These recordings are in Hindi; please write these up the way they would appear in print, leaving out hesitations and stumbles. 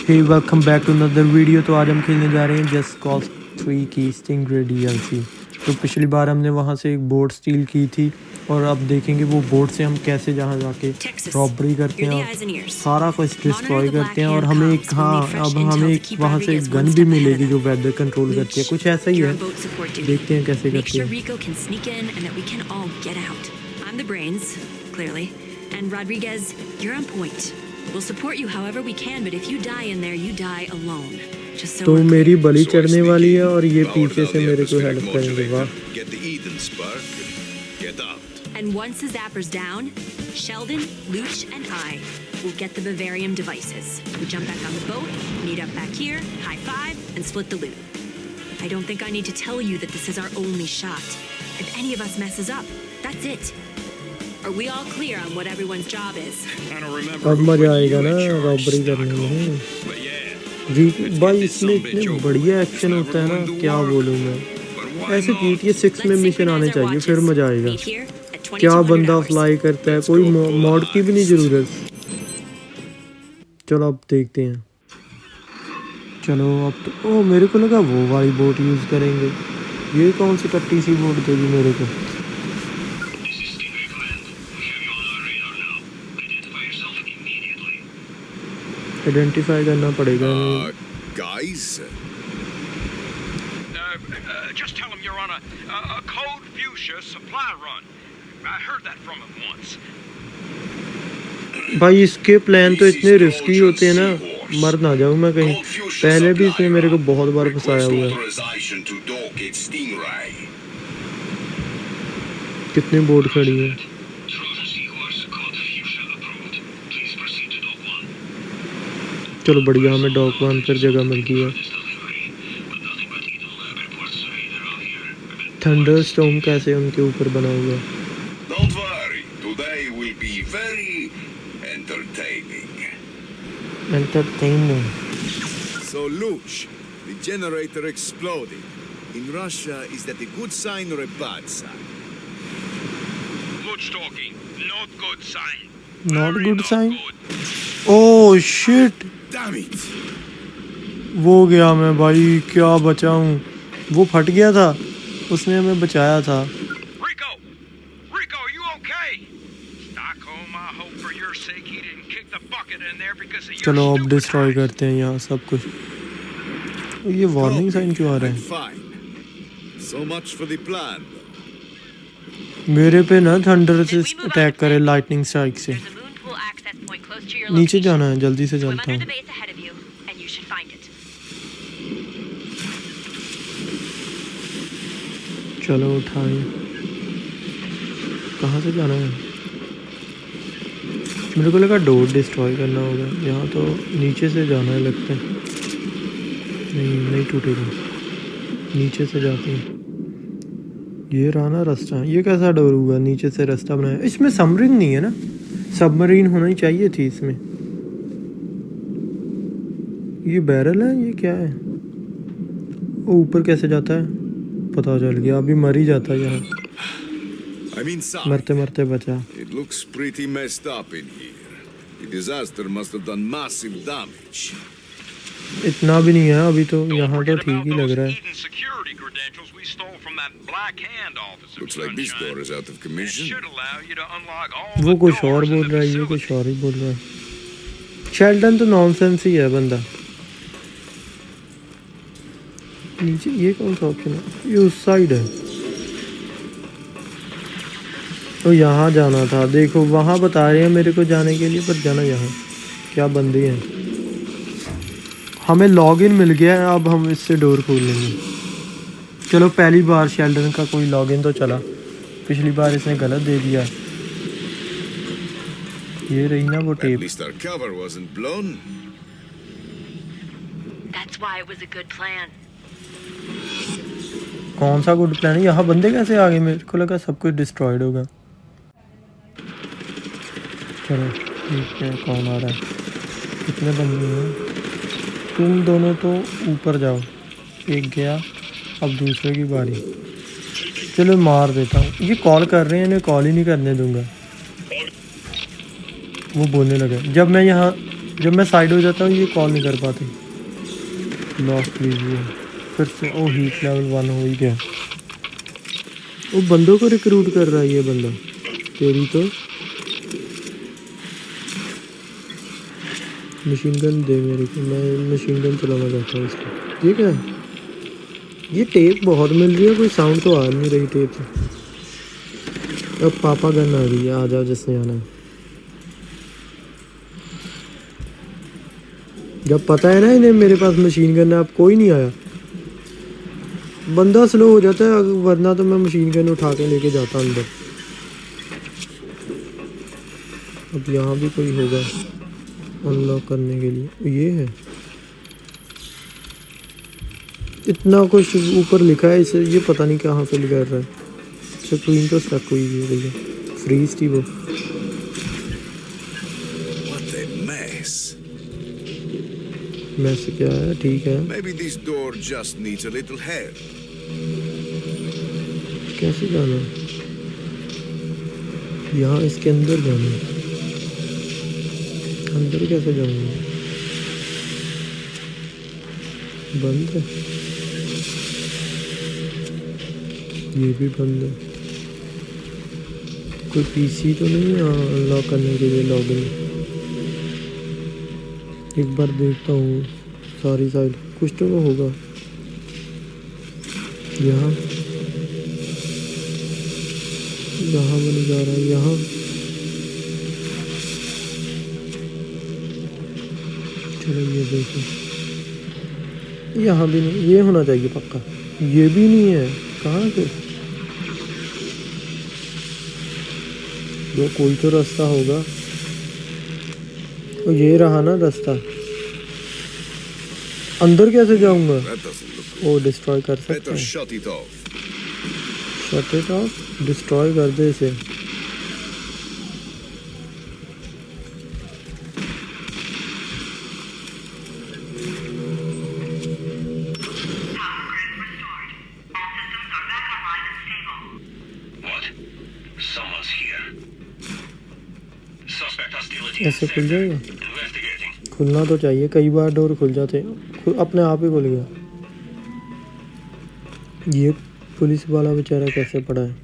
Hey welcome back to another video. तो आज हम खेलने जा रहे हैं जस्ट कॉज 3 की स्टिंगरे DLC। तो पिछली बार हमने वहाँ से एक बोट स्टील की थी और अब देखेंगे वो बोट से हम कैसे जहाँ जाके रॉबरी करते हैं और सारा कुछ डिस्ट्रॉय करते हैं। और हमें एक अब हमें एक वहाँ से एक गन भी मिलेगी जो वेदर कंट्रोल करती है, कुछ ऐसा ही है। देखते हैं कैसे करते हैं। And Rodriguez, you're on point. We'll support you however we can, but if you die in there, you die alone. Just so तो मेरी बलि चढ़ने वाली है और ये पीछे से मेरे को हेल्प करेंगे। वाह। Get the Eden spark. Get out. And once the zapper's down, Sheldon, Luch, and I will get the Bavarium devices. We jump back on the boat, meet up back here, high five, and split the loot. I don't think I need to tell you that this is our only shot. If any of us messes up, that's it. Are we all clear on what everyone's job is? अब मजा आएगा ना रॉबरी करने में। भाई इसमें इतने बढ़िया एक्शन होता है ना, क्या बोलूँ मैं। ऐसे GTA 6 में मिशन आने चाहिए, फिर मजा आएगा। क्या बंदा फ्लाई करता है, कोई मॉड की भी नहीं जरूरत। चलो अब देखते हैं। चलो अब तो मेरे को लगा वो वाली बोट यूज़ करेंगे। ये कौन सी कट्टी सी बोट देगी मेरे को। आइडेंटिफाई करना पड़ेगा। Guys? Just tell him you're on a Code Fuchsia supply run. I heard that from him once. भाई इसके प्लान तो इतने रिस्की होते हैं ना, मर ना जाऊँ मैं कहीं। पहले भी इसने मेरे को बहुत बार फंसाया हुआ है। कितनी बोट खड़ी है। चलो बढ़िया, हमें डॉक 1 पर जगह मिल गई है। थंडर स्टॉर्म कैसे उनके ऊपर बना हुआ। Don't worry, today will be very entertaining. Entertaining. So Luch, the generator exploded. In Russia, is that a good sign or a bad sign? Luch talking. Not good sign. Not Very good sign? good. Oh shit! Damn it! वो गया मैं भाई, क्या बचाऊं। वो फट गया था, उसने हमें बचाया था। Rico, are you okay? Stockholm, I hope for your sake he didn't kick the bucket in there because of your चलो अब stupid डिस्ट्रॉय eyes. करते हैं यहाँ सब कुछ। ये वार्निंग साइन क्यों आ रहा I'm है। fine. So much for the plan. मेरे पे ना थंडर से अटैक करे, लाइटनिंग स्ट्राइक से। नीचे जाना है, जल्दी से चलता हूँ। चलो उठाएं। कहाँ से जाना है। मेरे को लगा डोर डिस्ट्रॉय करना होगा। यहाँ तो नीचे से जाना है लगता है। नहीं टूटेगा, नीचे से जाते हैं। ये रहा ना रास्ता। ये कैसा डोर हुआ, नीचे से रास्ता बनाया। इसमें सबमरीन नहीं है ना, सबमरीन होना ही चाहिए थी इसमें। ये बैरल है, ये क्या है। वो ऊपर कैसे जाता है पता चल गया। अभी मर ही जाता है यहाँ। I'm inside. मरते मरते बचा। It looks pretty messed up in here. The disaster must have done massive damage. इतना भी नहीं है अभी तो, Don't यहाँ तो forget ठीक about ही लग those रहा है। Eden security credentials we stole from that Black Hand officer. Looks like this door is out of It commission. should allow you to unlock all वो the कुछ और doors in बोल the रहा है, ये facility. कुछ और ही बोल रहा है। शेल्डन तो नॉनसेंस ही है बंदा। नीचे ये कौन सा ऑप्शन है। ये उस साइड है। तो यहाँ जाना था। देखो वहाँ बता रहे हैं मेरे को जाने के लिए, पर जाना यहाँ। क्या बंदे हैं। हमें लॉगिन मिल गया है, अब हम इससे डोर खोल लेंगे। चलो पहली बार शेल्डन का कोई लॉगिन तो चला। पिछली बार इसने गलत दे दिया। ये रही ना वो At tape. least our cover wasn't blown. That's why it was a good plan. कौन सा गुड प्लान है। यहाँ बंदे कैसे आ गए, मेरे को लगा सब कुछ डिस्ट्रॉयड होगा। चलो ठीक है, कौन आ रहा है। कितने बंदे हैं। तुम दोनों तो ऊपर जाओ। एक गया, अब दूसरे की बारी। चलो मार देता हूँ। ये कॉल कर रहे हैं, इन्हें कॉल ही नहीं करने दूंगा। वो बोलने लगे। जब मैं यहाँ जब मैं साइड हो जाता हूँ ये कॉल नहीं कर पाते। लॉस्ट लीजिए फिर से। ओ हीट लेवल 1 हो ही गया। वो बंदों को रिक्रूट कर रहा है ये बंदा। तेरी तो मशीन गन दे मेरे को, मैं मशीन गन चलाना चाहता हूँ इसको। ठीक है, ये टेप बहुत मिल रही है, कोई साउंड तो आ नहीं रही टेप से। अब पापा गन आ रही है, आ जाओ जिसने आना है। जब पता है ना इन्हें मेरे पास मशीन गन है, अब कोई नहीं आया। बंदा स्लो हो जाता है, वरना तो मैं मशीन गन उठा के लेके जाता अंदर। अब यहाँ भी कोई होगा अनलॉक करने के लिए। ये है, इतना कुछ ऊपर लिखा है इसे, ये पता नहीं कहाँ से लिखा रहा है। स्क्रीन तो स्टक हुई है भैया। फ्रीज थी वो। What a mess. मैस क्या है? ठीक है, Maybe this door just needs a little help. कैसे जाना है? यहाँ इसके अंदर जाना है। अंदर कैसे जाऊंगा? बंद है, ये भी बंद है। कोई पीसी तो नहीं है अनलॉक करने के लिए लॉगिन? एक बार देखता हूँ सारी साइड, कुछ तो होगा। यहाँ यहाँ बन जा रहा है, यहाँ चलो ये देखो। यहाँ भी नहीं, ये होना चाहिए पक्का। ये भी नहीं है, कहाँ से? वो कोई तो रास्ता होगा। और ये रहा ना रास्ता। अंदर कैसे जाऊंगा? That doesn't look good. वो डिस्ट्रॉय कर सकते Better हैं। shut it off. Shut it of, destroy कर दे इसे। What? Someone's here. Suspect hostility ऐसे खुल जाएगा? investigating. खुलना तो चाहिए, कई बार डोर खुल जाते हैं, अपने आप ही खुल गया। ये पुलिस वाला बेचारा कैसे पड़ा है?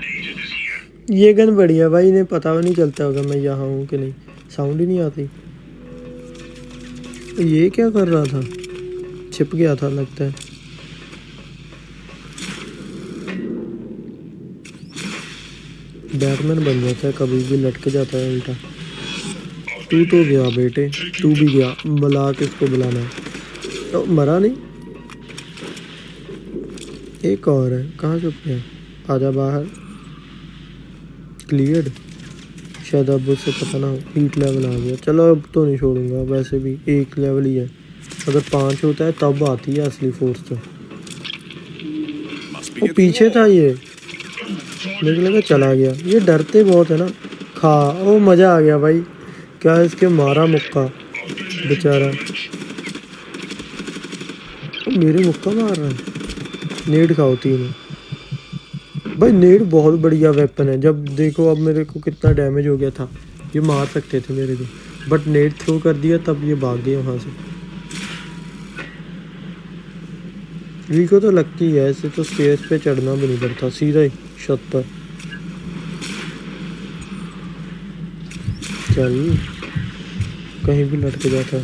Agent is here. ये गन बढ़िया भाई, इन्हें पता भी नहीं चलता होगा मैं यहाँ हूँ कि नहीं, साउंड ही नहीं आती। ये क्या कर रहा था? छिप गया था लगता है। बैटमैन बन जाता है कभी भी, लटक जाता है उल्टा। तू तो गया बेटे, तू भी गया। बुला किसको बुलाना है? तो मरा नहीं, एक और है। कहाँ छुप गया? आजा बाहर। क्लियर्ड, शायद अब उससे पता ना हो। हीट लेवल आ गया। चलो अब तो नहीं छोड़ूंगा, वैसे भी एक लेवल ही है। अगर 5 होता है तब आती है असली फोर्स। तो Must be वो getting पीछे था warm. ये, मुझे लगा चला गया। ये डरते बहुत है ना। खा, ओ मज़ा आ गया भाई। क्या इसके मारा मुक्का बेचारा। ओ मेरे मुक्का मार रहा है। नेड खाओ 3 भाई। नेड बहुत बढ़िया वेपन है। जब देखो अब मेरे को कितना डैमेज हो गया था। ये मार सकते थे मेरे को, बट नेड थ्रो कर दिया तब ये भाग गए वहाँ से। रिको तो लक्की है, ऐसे तो स्टेज पे चढ़ना भी नहीं पड़ता, सीधा ही छत पर। चल, कहीं भी लटक जाता है।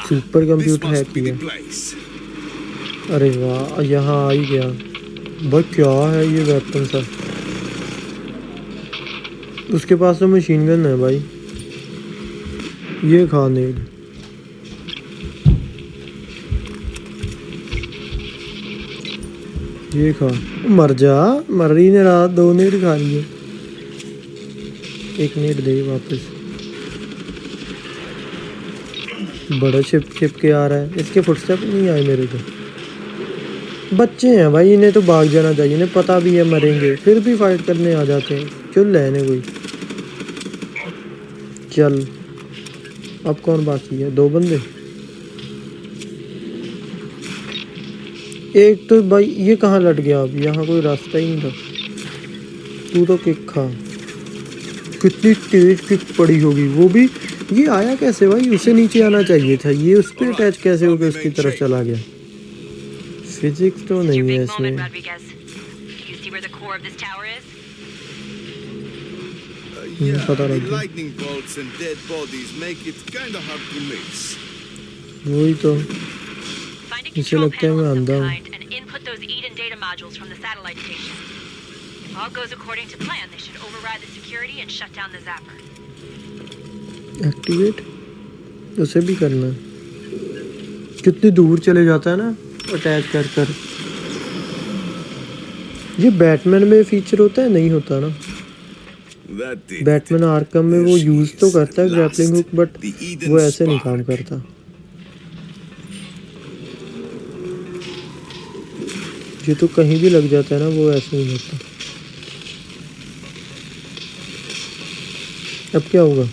सुपर This कंप्यूटर है must be किया। the place. अरे वाह, यहाँ आ ही गया भाई। क्या है ये वेपन सा? उसके पास तो मशीन गन है भाई। ये खा नेड। ये खा, मर जा। मर ही नहीं रहा, 2 नेड खा लिए। 1 नेड दे वापस। बड़ा छिप छिप के आ रहा है। इसके फुटस्टेप नहीं आए मेरे को। बच्चे हैं भाई, इन्हें तो भाग जाना चाहिए। इन्हें पता भी है मरेंगे, फिर भी फाइट करने आ जाते हैं। चल लेने कोई। चल, अब कौन बाकी है? 2 बंदे। एक तो भाई ये कहाँ लट गया? अब यहाँ कोई रास्ता ही नहीं था। तू तो किक खा। कितनी तेज किक पड़ी होगी वो भी। ये आया कैसे भाई? उसे नीचे आना चाहिए था, ये उस पर अटैच कैसे होकर उसकी तरफ चला गया? फिजिक्स तो Your नहीं है big इसमें। moment, Rodriguez. Do you see where the core of this tower is? Yeah, पता the लग गया। lightning bolts and dead bodies make it kind of hard to miss. वही तो। Find a इसे control लगता है panel मैं of some अंधा हूँ। kind and input those Eden data modules from the satellite station. If all goes according to plan, they should override the security and shut down the zapper. Activate उसे भी करना है। कितनी दूर चले जाता है ना अटैच कर कर। ये बैटमैन में फीचर होता है? नहीं होता ना। That did बैटमैन आर्कम में वो यूज तो करता है ग्रैपलिंग हुक, बट वो ऐसे नहीं काम करता। ये तो कहीं भी लग जाता है ना, वो ऐसे नहीं होता। अब क्या होगा?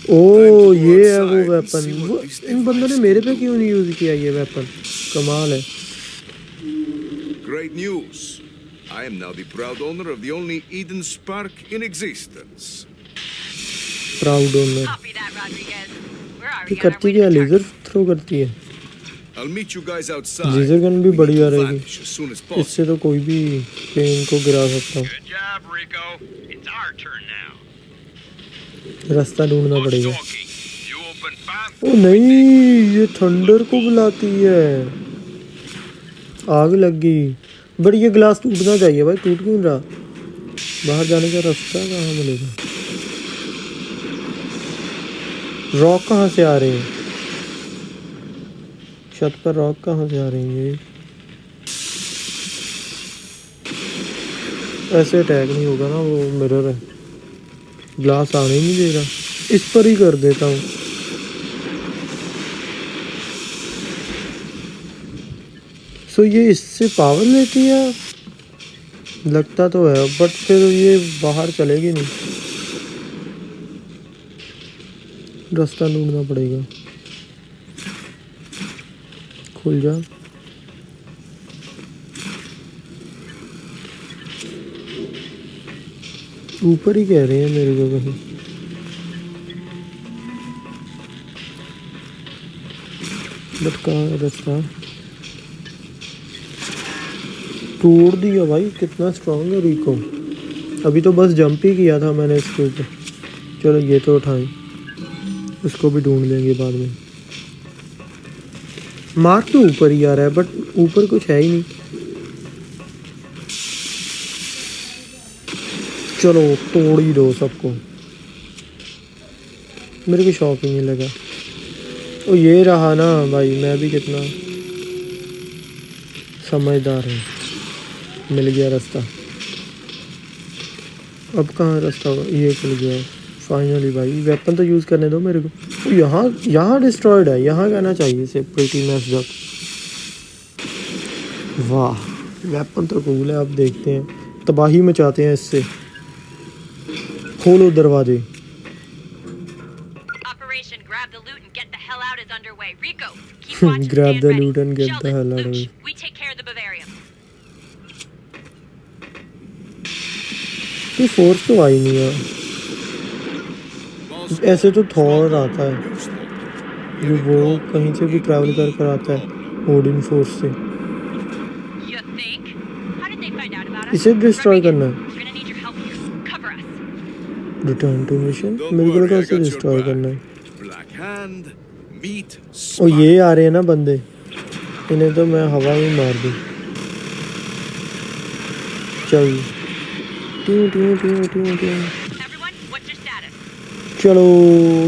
ओ ये है वो वेपन। वो इन बंदों ने मेरे पे क्यों नहीं यूज किया ये वेपन? कमाल है। Great news. I am now the proud owner of the only Eden Spark in existence. Proud owner. Copy that, Rodriguez. We're ये already on our करती way क्या? to the laser target. Throw करती है। I'll meet you guys outside. Laser gun भी We need बढ़िया to रहेगी। vanish as soon as possible. इससे तो कोई भी प्लेन को गिरा सकता हूँ। Good job, Rico. It's our turn now. रास्ता ढूंढना पड़ेगा। Stalky, you open 5. ओ नहीं, ये थंडर को बुलाती है। आग लग गई। बट ये ग्लास टूटना चाहिए भाई, टूट क्यों रहा? बाहर जाने का रास्ता कहाँ मिलेगा? रॉक कहाँ से आ रहे हैं? छत पर रॉक कहाँ से आ रहे हैं? ये ऐसे अटैक नहीं होगा ना, वो मिरर है। ग्लास आने ही नहीं दे रहा। इस पर ही कर देता हूँ। सो ये इससे पावर लेती है लगता तो है, बट फिर ये बाहर चलेगी नहीं। रास्ता ढूंढना पड़ेगा। खुल जा। ऊपर ही कह रहे हैं मेरे को कहीं। बट कहाँ है रास्ता? तोड़ दिया भाई। कितना स्ट्रॉन्ग है रिको। अभी तो बस जंप ही किया था मैंने इसके ऊपर। चलो ये तो उठाएं, उसको भी ढूंढ लेंगे बाद में। मार्क तो ऊपर ही आ रहा है, बट ऊपर कुछ है ही नहीं। चलो तोड़ ही दो सबको। मेरे को शौक ही नहीं लगा। ओ ये रहा ना भाई, मैं भी कितना समझदार हूँ। मिल गया रास्ता। अब कहाँ रास्ता होगा? ये खुल गया फाइनली भाई। वेपन तो यूज़ करने दो मेरे को। यहाँ डिस्ट्रॉयड है, यहाँ कहना चाहिए इसे प्रीटी मेस्ड अप। वाह वेपन तो कूल है। अब देखते हैं, तबाही मचाते हैं इससे। खोलो दरवाजे। Operation Grab the Loot and Get the Hell Out is underway. Rico, keep watch and Grab stand the ready. loot and get the Sheldon, hell out of Luch, it. we take care of the Bavarium. ये फोर्स तो आई नहीं है। ऐसे तो थॉर आता है, जो वो कहीं से भी ट्रैवल कर कर आता है ओडिन फोर्स से। You think? How did they find out about us? इसे डिस्ट्रॉय करना है। We're gonna need your help here. Cover us. Return to mission. Don't मेरे को worry, लगा I इसे got your डिस्ट्रॉय back. करना है। Black Hand, meat, और ये आ रहे हैं ना बंदे, इन्हें तो मैं हवा में मार दूँ। चल ट्यू ट्यू ट्यू ट्यू ट्यू। Everyone, what's your status? चलो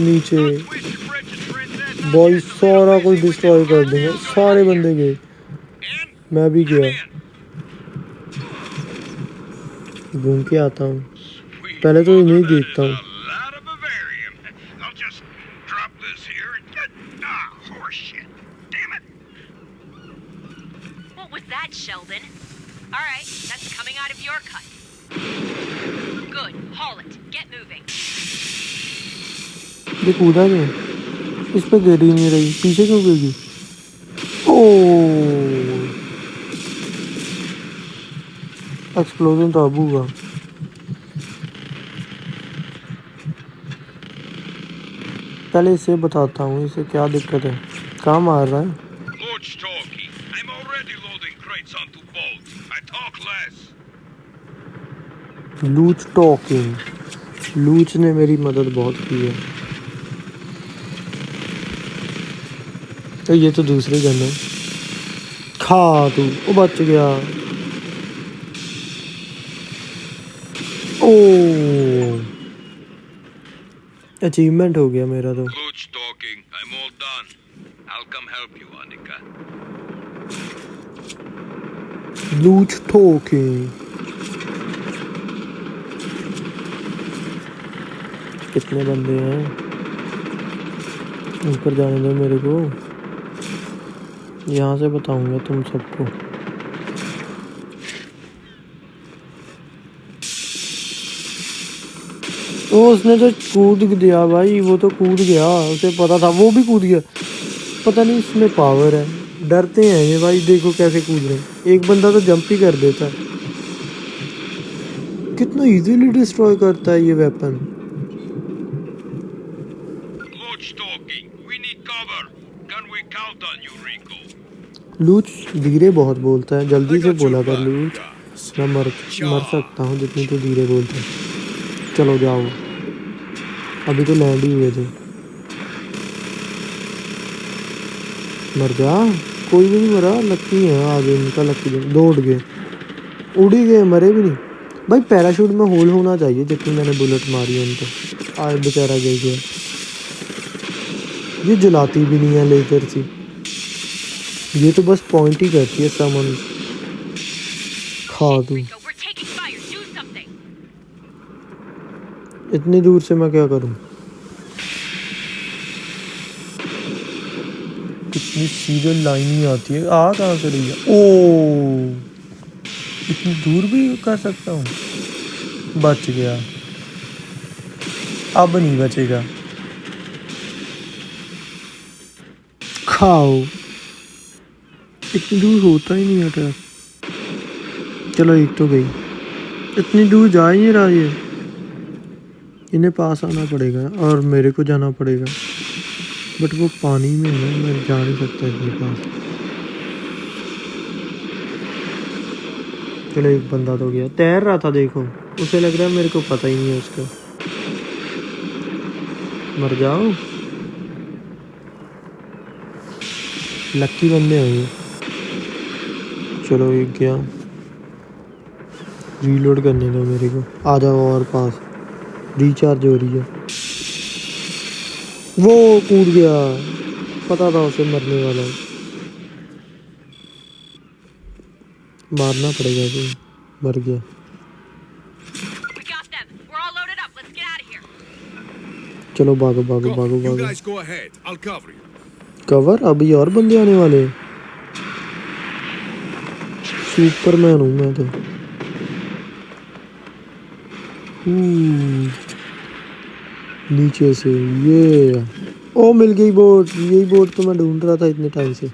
नीचे। Twist your britches, princess. I'll boy get the सारा little कुछ busy with डिस्ट्रॉय your कर hard देंगे। nails over सारे here. बंदे गए, In, मैं भी come गया। in. घूम के आता हूँ। Sweet पहले तो इन्हें mother, that देखता is हूँ। a lot of Bavarium. I'll just drop this here and horse shit. Damn it. What was that, Sheldon? All right, that's coming out of your cut. Good. Haul it. Get moving. ये कूदा क्यों? इस पे गिर ही नहीं रही, पीछे क्यों गिर गई? ओह एक्सप्लोजन तो अब हुआ। पहले इसे बताता हूँ इसे क्या दिक्कत है, कहाँ मार रहा है। Lord Stalky, I'm already loading crates onto boats. I talk less. Luch talking, Luch ने मेरी मदद बहुत की है। तो ये तो दूसरे गन है। खा तू, वो बच गया। ओ अचीवमेंट हो गया मेरा तो। Lord Stalking, I'm all done. I'll come help you, Annika. Luch talking. कितने बंदे हैं, ऊपर जाने दो मेरे को, यहाँ से बताऊंगा तुम सबको। ओ उसने तो कूद दिया भाई, वो तो कूद गया, उसे पता था, वो भी कूद गया। पता नहीं इसमें पावर है, डरते हैं ये भाई, देखो कैसे कूद रहे हैं। एक बंदा तो जंप ही कर देता है। कितना इजीली डिस्ट्रॉय करता है ये weapon. Lord Stalking, we need cover. Can we count on you, Rico? लूच धीरे बहुत बोलता है, जल्दी I से got your बोला कर back, लूच। guys. मैं मर सकता हूँ जितनी तो धीरे बोलता है। चलो जाओ, अभी तो लैंड ही हुए थे। मर जा, कोई भी नहीं मरा। लक्की है आज इनका, लक्की दौड़ गए, उड़ ही गए, मरे भी नहीं भाई। पैराशूट में होल होना चाहिए, जितनी मैंने बुलेट मारी है उनको। आज बेचारा गई गया। ये जलाती भी नहीं है लेजर सी, ये तो बस पॉइंट ही करती है सामान। खा तू, Rico, we're taking fire. Do something. इतनी दूर से मैं क्या करूं। कितनी सीरियल लाइन ही आती है। आ कहाँ से रही है। ओ इतनी दूर भी कर सकता हूँ। बच गया, अब नहीं बचेगा। खाओ, इतनी दूर होता ही नहीं अटैक। चलो एक तो गई, इतनी दूर जा ही नहीं रहा ये। इन्हें पास आना पड़ेगा और मेरे को जाना पड़ेगा, बट वो पानी में है ना, मैं जा नहीं सकता इतने पास। चलो एक बंदा तो गया, तैर रहा था देखो, उसे लग रहा है मेरे को पता ही नहीं है उसका। मर जाओ, लक्की बंदे हैं ये। चलो एक गया, रीलोड करने दो मेरे को। आ जाओ और पास, रिचार्ज हो रही है। वो कूद गया, पता था उसे मरने वाला है। मारना पड़ेगा तो, मर गया। We got them. We're all loaded up. Let's get out of here. चलो भागो भागो Go. भागो You भागो। guys go ahead. I'll cover you. Cover, अभी और बंदे आने वाले हैं। सुपरमैन हूँ मैं तो। नीचे से ये, ओ मिल गई बोट। यही बोट तो मैं ढूंढ रहा था इतने टाइम से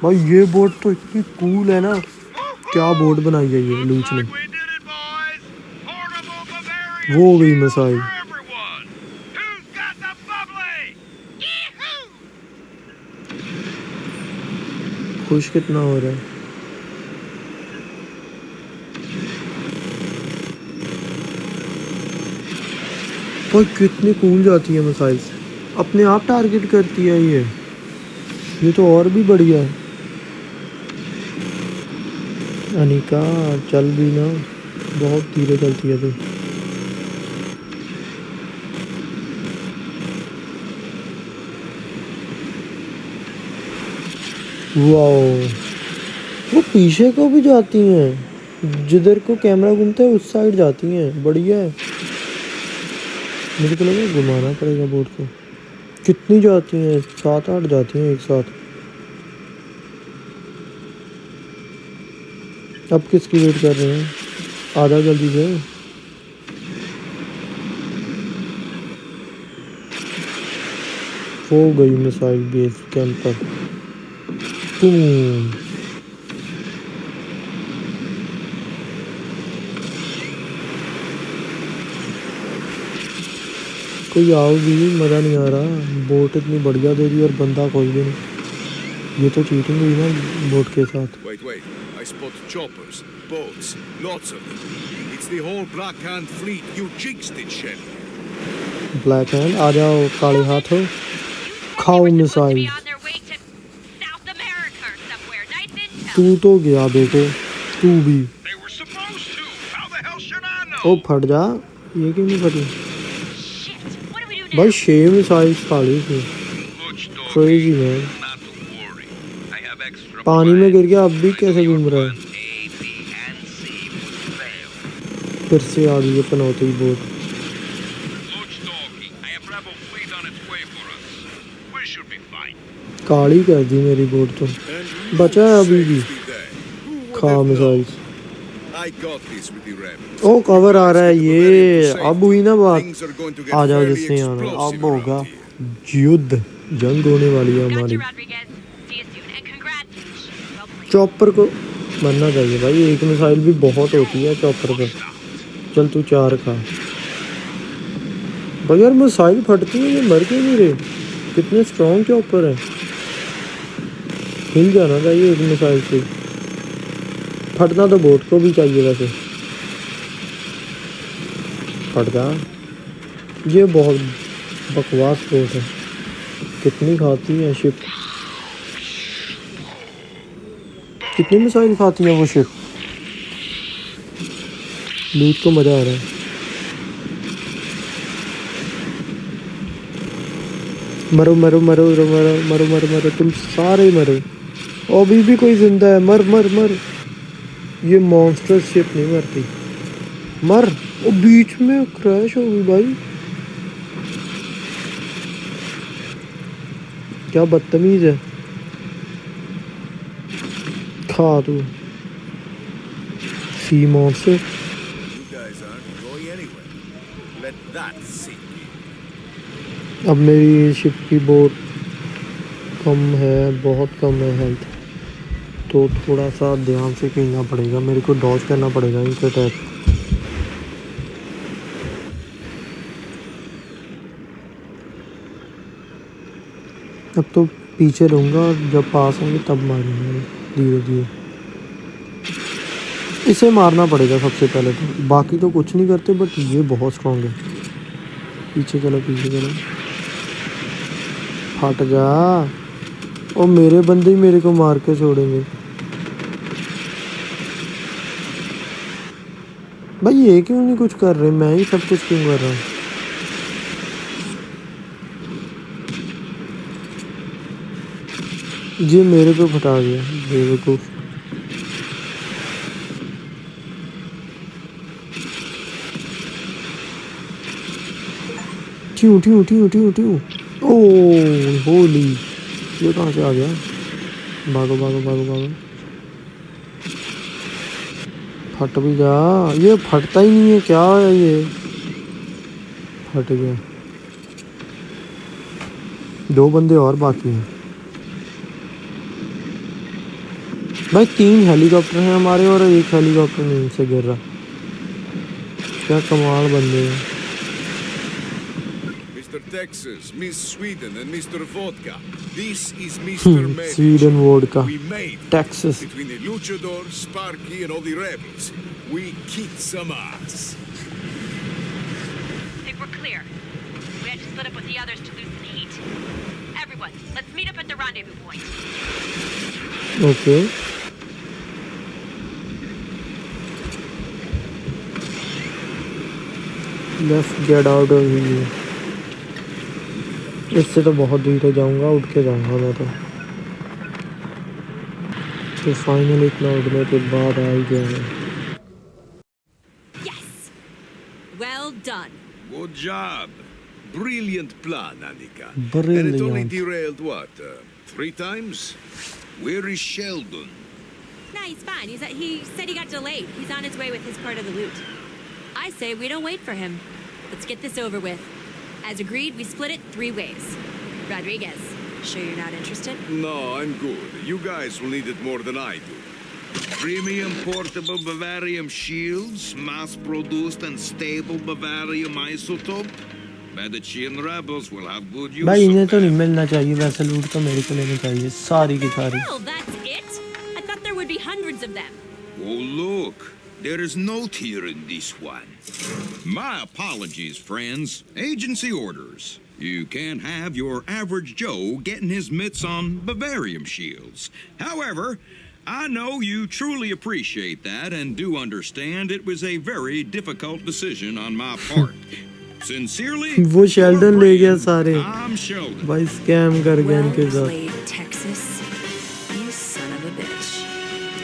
भाई। ये बोट तो इतनी कूल है ना, क्या बोट बनाई है ये लूच ने। Like we did it, boys. Portable Bavarian वो गई shield missile. for everyone. Who's got the bubbly? Yee-hoo! खुश कितना हो रहा है। और कितनी कूल जाती है मिसाइल, अपने आप टारगेट करती है ये तो और भी बढ़िया है। अनिका चल भी ना, बहुत धीरे चलती है तो। वाओ, वो पीछे को भी जाती हैं, जिधर को कैमरा घूमता है उस साइड जाती हैं। बढ़िया है। मेरे को लगा घुमाना पड़ेगा बोट को। कितनी जाती हैं, 7-8 जाती हैं एक साथ। अब किसकी वेट कर रहे हैं, आधा जल्दी से। हो गई मिसाइल बेस कैंप पर। कोई आओ भी, मज़ा नहीं आ रहा। बोट इतनी बढ़िया दे दी और बंदा कोई भी नहीं। ये तो चीटिंग हुई ना बोट के साथ। Wait, I spot choppers, boats, lots of them. It's the whole Black Hand fleet. You jinxed it, Shelly. Black hand आ जाओ काले हाथ हो, खाओ मिसाइल। तू तो गया बेटे, तू भी। They were supposed to. How the hell should I know? ओ फट जा, ये क्यों नहीं फटी? Shit, what do we do now? भाई 6 मिसाइल्स खाली थी। Looks doggy. Crazy man. Not to worry. I have extra पानी में गिर गया, अब भी plans. कैसे घूम रहा है? A, B, and C would fail. फिर से आ गई है पनौती boat. Looks doggy. I have rebel fleet on its way for us. We should be fine. काली कर दी मेरी बोट तो। And बचा है अभी भी। safety there. Who would खा have known? Missiles. I got this with the rebels. ओ कवर आ रहा है ये, Safe. अब हुई ना बात। Things are going to get आ जाओ fairly जिसने आना, explosive अब होगा around here. युद्ध, जंग होने वाली है Gotcha, हमारी। Rodriguez. See you soon, and congrats, Luch. Well played. Chopper को मरना चाहिए भाई, एक मिसाइल भी बहुत होती है चॉपर पे। चल तू 4 खा। भाई यार मिसाइल फटती है, ये मर क्यों नहीं रहे? कितने स्ट्रॉन्ग चॉपर है। हिल जाना चाहिए एक मिसाइल से। फटना तो बोट को भी चाहिए वैसे। फट जा। ये बहुत बकवास बोट है, कितनी खाती है शिप। कितनी मिसाइल खाती है वो शिप। लूट को मजा आ रहा है। मरो मरो मरो मरो मरो मरो मरो मरो, तुम सारे मरो। अभी भी कोई जिंदा है, मर मर मर। ये मॉन्स्टर शिप नहीं मरती, मर। वो बीच में क्रैश हो गई भाई, क्या बदतमीज है। खा तू sea monster. You guys aren't going anywhere. Let that sink in. अब मेरी शिप की बोट कम है, बहुत कम है हेल्थ, तो थोड़ा सा ध्यान से खेलना पड़ेगा। मेरे को डॉज करना पड़ेगा इनके अटैक। अब तो पीछे रहूँगा और जब पास होंगे तब मारूंगा धीरे धीरे। इसे मारना पड़ेगा सबसे पहले तो, बाकी तो कुछ नहीं करते, बट ये बहुत स्ट्रॉन्ग है। पीछे चलो पीछे चलो। फट जा। और मेरे बंदे ही मेरे को मार के छोड़ेंगे भाई। ये क्यों नहीं कुछ कर रहे, मैं ही सब कुछ क्यों कर रहा हूँ। ये मेरे पे फटा गया बेवकूफ। ट्यू ट्यू ट्यू ट्यू ट्यू। ओ होली, ये कहाँ से आ गया? भागो भागो भागो भागो। फट भी जा। ये फटता ही नहीं है, क्या है ये? फट गया। 2 बंदे और बाकी हैं भाई। 3 हेलीकॉप्टर हैं हमारे और 1 हेलीकॉप्टर नहीं से गिर रहा। क्या कमाल बंदे हैं। Mr. Texas, Miss Sweden, and Mr. Vodka. This is Mr. Medic. Sweden vodka, We made Texas. between the luchadors, Sparky, and all the rebels. We kicked some ass. Think we're clear. We had to split up with the others to loosen the heat. Everyone, let's meet up at the rendezvous point. Okay let's get out of here. इससे तो बहुत धीरे जाऊंगा, उठ के जाऊंगा मैं तो फाइनली इतना उठने के बाद आ ही गया है। Yes! Well done. Good job. Brilliant plan, Annika. Brilliant. And it only derailed what? 3 times? Where is Sheldon? No, he's fine. He said he got delayed. He's on his way with his part of the loot. I say we don't wait for him. Let's get this over with. As agreed, we split it 3 ways. Rodriguez, sure you're not interested? No, I'm good. You guys will need it more than I do. Premium portable Bavarium shields, mass-produced and stable Bavarium isotope. bet that she and the rebels will have good use भाई इन्हें of तो नहीं them. मिलना चाहिए, वैसे लूट तो मेरे को लेनी चाहिए सारी की सारी। Hell, that's it? I thought there would be hundreds of them. Oh, look. There is note here in this one. My apologies, friends. Agency orders. You can't have your average Joe getting his mitts on Bavarium shields. However, I know you truly appreciate that and do understand it was a very difficult decision on my part. Sincerely, वो शेल्डन ले गया सारे, I'm Sheldon. भाई स्कैम कर गया Well इनके साथ। played, Texas. You son of a bitch.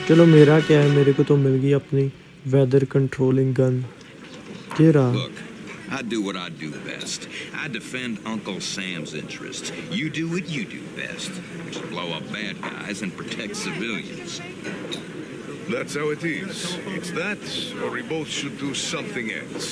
चलो मेरा क्या है, मेरे को तो मिल गई अपनी वेदर कंट्रोलिंग गन। ये रहा। Look, I do what I do best. I defend Uncle Sam's interests. You do what you do best, which is blow up bad guys and protect civilians. That's how it is. It's that, or we both should do something else.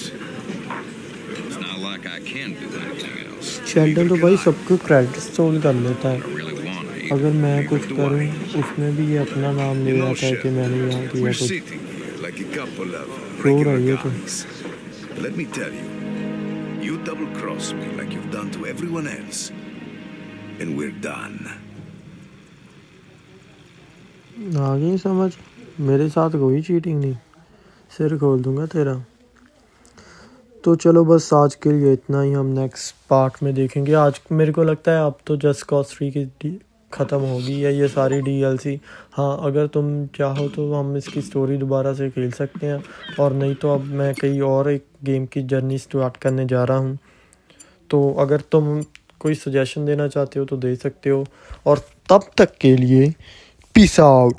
It's not like I can do anything else. Sheldon तो भाई सबको क्रेडिट स्टोल कर लेता I है, really want to. अगर मैं Neither कुछ do करूं I. उसमें भी ये अपना नाम ले You know, जाता है कि मैंने यहाँ Shep, किया we're कुछ। sitting here like a couple of Sure, regular you too. guys. Let me tell you, you double-cross me like you've done to everyone else, and we're done. आ गई समझ, मेरे साथ कोई चीटिंग नहीं, सिर खोल दूंगा तेरा। तो चलो बस आज के लिए इतना ही, हम नेक्स्ट पार्ट में देखेंगे। आज मेरे को लगता है अब तो जस्ट कॉज 3 की ख़त्म होगी या ये सारी DLC। हाँ, अगर तुम चाहो तो हम इसकी स्टोरी दोबारा से खेल सकते हैं, और नहीं तो अब मैं कहीं और एक गेम की जर्नी स्टार्ट करने जा रहा हूँ। तो अगर तुम कोई सजेशन देना चाहते हो तो दे सकते हो, और तब तक के लिए पीस आउट।